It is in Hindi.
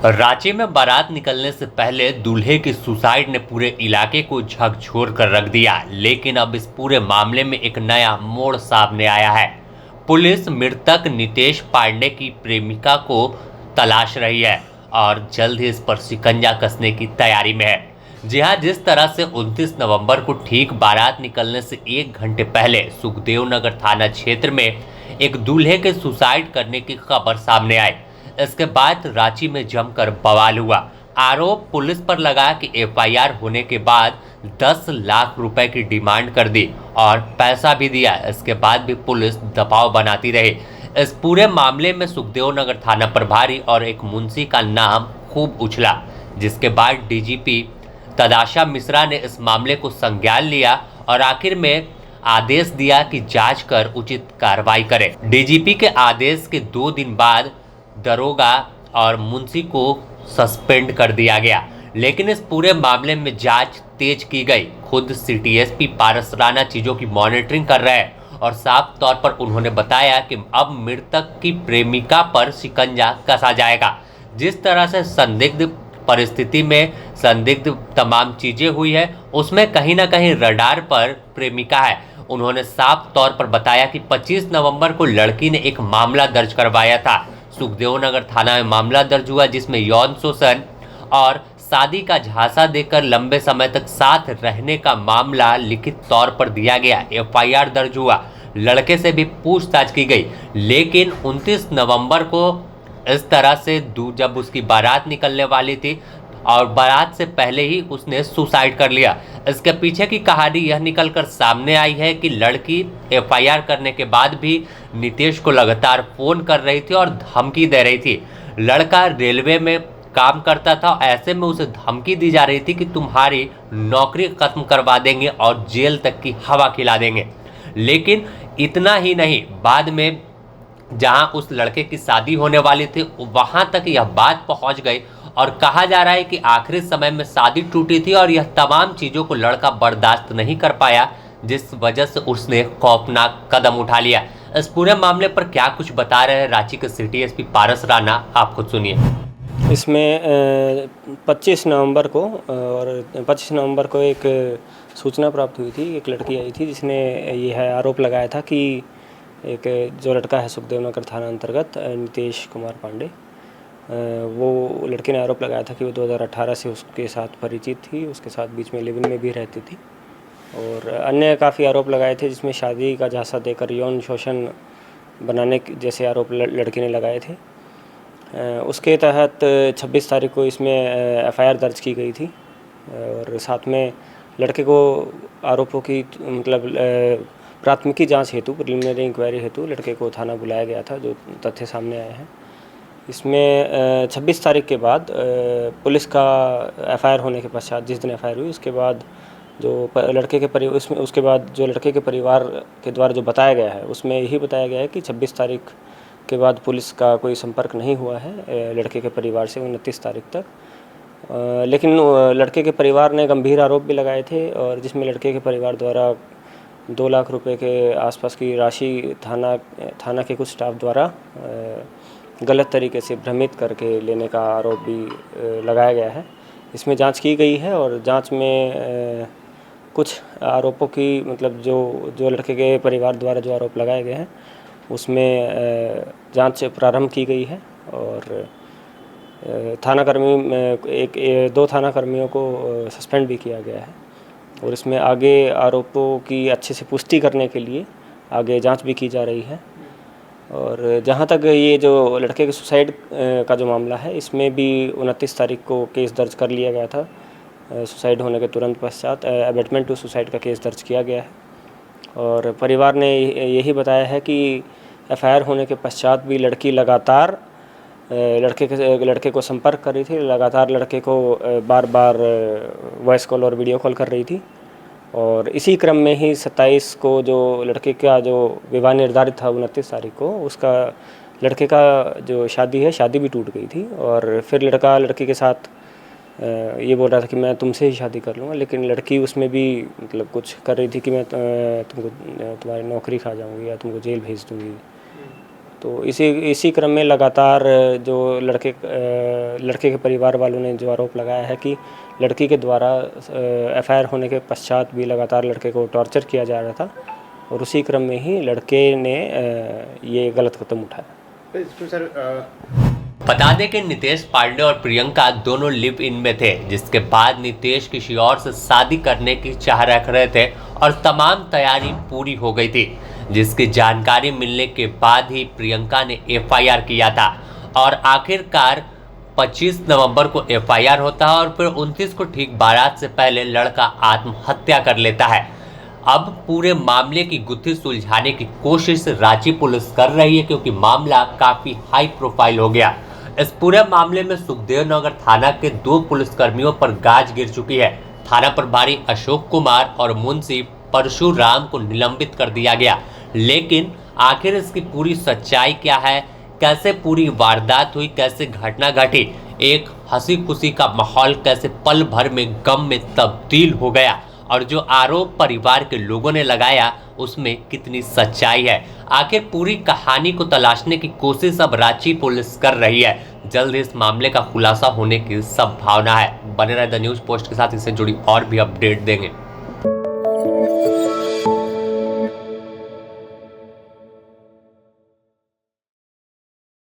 रांची में बारात निकलने से पहले दूल्हे की सुसाइड ने पूरे इलाके को झकझोर कर रख दिया। लेकिन अब इस पूरे मामले में एक नया मोड़ सामने आया है। पुलिस मृतक नितेश पांडे की प्रेमिका को तलाश रही है और जल्द ही इस पर शिकंजा कसने की तैयारी में है। जी हाँ, जिस तरह से 29 नवंबर को ठीक बारात निकलने से 1 घंटे पहले सुखदेव नगर थाना क्षेत्र में एक दूल्हे के सुसाइड करने की खबर सामने आई, इसके बाद रांची में जमकर बवाल हुआ। आरोप पुलिस पर लगा कि एफआईआर होने के बाद 10 लाख रुपए की डिमांड कर दी और पैसा भी दिया। इसके बाद भी पुलिस दबाव बनाती रही। इस पूरे मामले में सुखदेव नगर थाना प्रभारी और एक मुंशी का नाम खूब उछला, जिसके बाद डीजीपी तदाशा मिश्रा ने इस मामले को संज्ञान लिया और आखिर में आदेश दिया कि जांच कर उचित कार्रवाई करे। डीजीपी के आदेश के 2 दिन बाद दरोगा और मुंशी को सस्पेंड कर दिया गया। लेकिन इस पूरे मामले में जांच तेज की गई। खुद सीटीएसपी पारस राणा चीजों की मॉनिटरिंग कर रहे हैं और साफ तौर पर उन्होंने बताया कि अब मृतक की प्रेमिका पर शिकंजा कसा जाएगा। जिस तरह से संदिग्ध परिस्थिति में संदिग्ध तमाम चीजें हुई है, उसमें कहीं ना कहीं रडार पर प्रेमिका है। उन्होंने साफ तौर पर बताया कि 25 नवंबर को लड़की ने एक मामला दर्ज करवाया था। सुखदेव नगर थाना में मामला दर्ज हुआ, जिसमें यौन शोषण और शादी का झांसा देकर लंबे समय तक साथ रहने का मामला लिखित तौर पर दिया गया। एफआईआर दर्ज हुआ, लड़के से भी पूछताछ की गई। लेकिन 29 नवंबर को इस तरह से जब उसकी बारात निकलने वाली थी और बारात से पहले ही उसने सुसाइड कर लिया। इसके पीछे की कहानी यह निकलकर सामने आई है कि लड़की एफआईआर करने के बाद भी नितेश को लगातार फोन कर रही थी और धमकी दे रही थी। लड़का रेलवे में काम करता था, ऐसे में उसे धमकी दी जा रही थी कि तुम्हारी नौकरी खत्म करवा देंगे और जेल तक की हवा खिला देंगे। लेकिन इतना ही नहीं, बाद में जहां उस लड़के की शादी होने वाली थी वहां तक यह बात पहुंच गई और कहा जा रहा है कि आखिरी समय में शादी टूटी थी और यह तमाम चीजों को लड़का बर्दाश्त नहीं कर पाया, जिस वजह से उसने खौफनाक कदम उठा लिया। इस पूरे मामले पर क्या कुछ बता रहे हैं रांची के सिटी एसपी पारस राणा, आप खुद सुनिए। इसमें 25 नवंबर को एक सूचना प्राप्त हुई थी। एक लड़की आई थी जिसने यह आरोप लगाया था कि एक जो लड़का है सुखदेव नगर थाना अंतर्गत नितेश कुमार पांडे, वो लड़के ने आरोप लगाया था कि वो 2018 से उसके साथ परिचित थी, उसके साथ बीच में लिव इन में भी रहती थी और अन्य काफ़ी आरोप लगाए थे, जिसमें शादी का झांसा देकर यौन शोषण बनाने जैसे आरोप लड़के ने लगाए थे। उसके तहत 26 तारीख को इसमें एफआईआर दर्ज की गई थी और साथ में लड़के को आरोपों की प्राथमिकी जांच हेतु, प्रिलिमिनरी इंक्वायरी हेतु लड़के को थाना बुलाया गया था, जो तथ्य सामने आए हैं। इसमें 26 तारीख के बाद पुलिस का एफआईआर होने के पश्चात, जिस दिन एफआईआर हुई उसके बाद जो लड़के के परिवार के द्वारा जो बताया गया है, उसमें यही बताया गया है कि 26 तारीख के बाद पुलिस का कोई संपर्क नहीं हुआ है लड़के के परिवार से 29 तारीख तक। लेकिन लड़के के परिवार ने गंभीर आरोप भी लगाए थे और जिसमें लड़के के परिवार द्वारा 2 लाख रुपए के आसपास की राशि थाना के कुछ स्टाफ द्वारा गलत तरीके से भ्रमित करके लेने का आरोप भी लगाया गया है। इसमें जांच की गई है और जांच में कुछ आरोपों की जो लड़के के परिवार द्वारा जो आरोप लगाए गए हैं उसमें जांच प्रारंभ की गई है और दो थाना कर्मियों को सस्पेंड भी किया गया है और इसमें आगे आरोपों की अच्छे से पुष्टि करने के लिए आगे जांच भी की जा रही है। और जहां तक ये जो लड़के के सुसाइड का जो मामला है, इसमें भी 29 तारीख को केस दर्ज कर लिया गया था। सुसाइड होने के तुरंत पश्चात अबेटमेंट टू सुसाइड का केस दर्ज किया गया है और परिवार ने यही बताया है कि एफआईआर होने के पश्चात भी लड़की लगातार लड़के को संपर्क कर रही थी, लगातार लड़के को बार बार वॉइस कॉल और वीडियो कॉल कर रही थी और इसी क्रम में ही 27 को जो लड़के का जो विवाह निर्धारित था 29 तारीख को, उसका लड़के का जो शादी भी टूट गई थी और फिर लड़का लड़की के साथ ये बोल रहा था कि मैं तुमसे ही शादी कर लूँगा, लेकिन लड़की उसमें भी कुछ कर रही थी कि मैं तुम्हारी नौकरी खा जाऊँगी या तुमको जेल भेज दूँगी। तो इसी क्रम में लगातार जो लड़के के परिवार वालों ने जो आरोप लगाया है कि लड़की के द्वारा एफआईआर होने के पश्चात भी लगातार लड़के को टॉर्चर किया जा रहा था और उसी क्रम में ही लड़के ने ये गलत कदम उठाया। इसमें सर बता दें कि नितेश पांडे और प्रियंका दोनों लिव इन में थे, जिसके बाद नितेश किसी और से शादी करने की चाह रख रहे थे और तमाम तैयारी पूरी हो गई थी, जिसकी जानकारी मिलने के बाद ही प्रियंका ने एफआईआर किया था और आखिरकार 25 नवंबर को एफआईआर होता है और फिर 29 को ठीक बारात से पहले लड़का आत्महत्या कर लेता है। अब पूरे मामले की गुत्थी सुलझाने की कोशिश रांची पुलिस कर रही है, क्योंकि मामला काफी हाई प्रोफाइल हो गया। इस पूरे मामले में सुखदेव नगर थाना के 2 पुलिसकर्मियों पर गाज गिर चुकी है। थाना प्रभारी अशोक कुमार और मुंशी परशुराम को निलंबित कर दिया गया, लेकिन आखिर इसकी पूरी सच्चाई क्या है, कैसे पूरी वारदात हुई, कैसे घटना घटी, एक हंसी खुशी का माहौल कैसे पल भर में गम में तब्दील हो गया और जो आरोप परिवार के लोगों ने लगाया उसमें कितनी सच्चाई है, आखिर पूरी कहानी को तलाशने की कोशिश अब रांची पुलिस कर रही है। जल्द ही इस मामले का खुलासा होने की संभावना है। बने रहे द न्यूज़ पोस्ट के साथ, इससे जुड़ी और भी अपडेट देंगे।